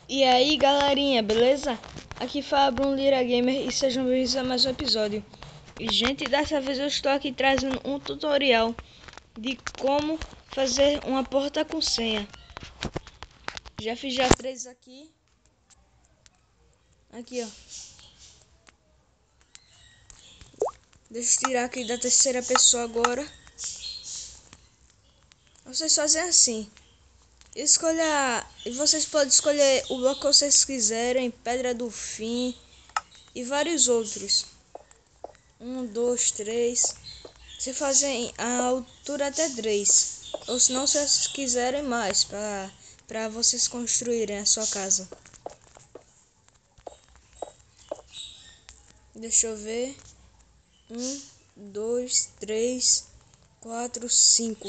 E aí galerinha, beleza? Aqui fala Bruno Lira Gamer e sejam bem-vindos a mais um episódio. E gente, dessa vez eu estou aqui trazendo um tutorial de como fazer uma porta com senha. Já fiz já 3 aqui. Aqui ó. Deixa eu tirar aqui da terceira pessoa agora. Vocês fazem assim. Vocês podem escolher o bloco que vocês quiserem, pedra do fim e vários outros. 1, 2, 3. Você fazem a altura até 3. Ou se não, se vocês quiserem mais para vocês construírem a sua casa. Deixa eu ver. 1, 2, 3, 4, 5.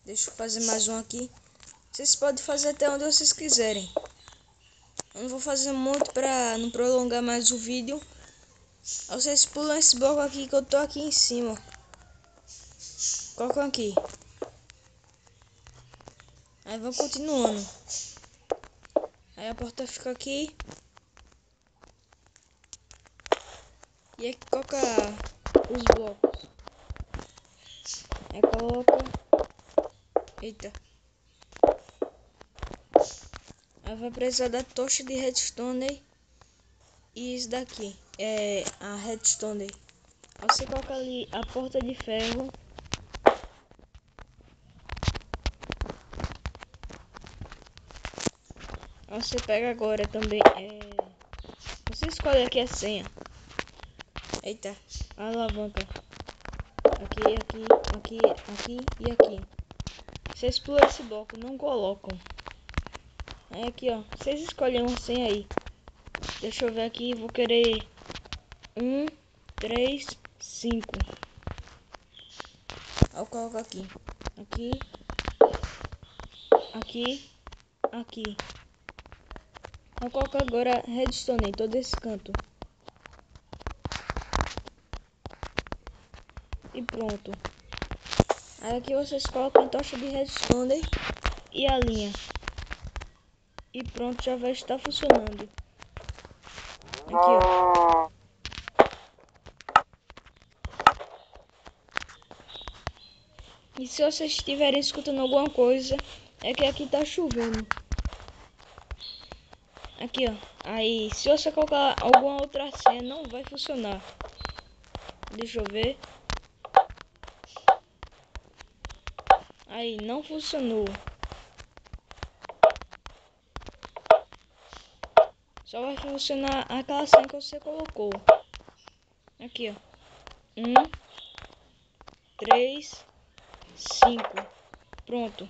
Deixa eu fazer mais um aqui. Vocês podem fazer até onde vocês quiserem. Eu não vou fazer muito para não prolongar mais o vídeo. Vocês pulam esse bloco aqui que eu tô aqui em cima. Colocam aqui. Aí vão continuando. Aí a porta fica aqui. E aí coloca os blocos. Aí coloca. Eita. Aí vai precisar da tocha de redstone. E isso daqui é a redstone. Aí você coloca ali a porta de ferro. Aí você pega agora também. Você escolhe aqui a senha. Eita, a alavanca. Aqui e aqui. Vocês pulam esse bloco, não colocam. Aí aqui ó, vocês escolhem uma senha aí. Deixa eu ver aqui, vou querer 1, 3, 5. Aí eu coloco aqui. Aqui. Eu coloco agora redstone em todo esse canto. E pronto. Aí aqui vocês colocam a tocha de redstone e a linha. E pronto, já vai estar funcionando. Aqui ó. E se vocês estiverem escutando alguma coisa, é que aqui tá chovendo. Aqui ó. Aí se você colocar alguma outra senha não vai funcionar. Deixa eu ver. Aí não funcionou. Só vai funcionar aquela senha que você colocou. Aqui ó. 1, 3, 5. Pronto.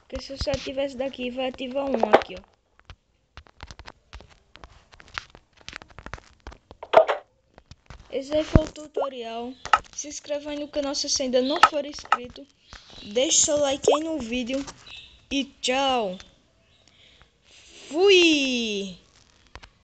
Porque se você ativar esse daqui, vai ativar um aqui ó. Esse aí foi o tutorial. Se inscreva aí no canal se você ainda não for inscrito. Deixe seu like aí no vídeo. E tchau. Fui!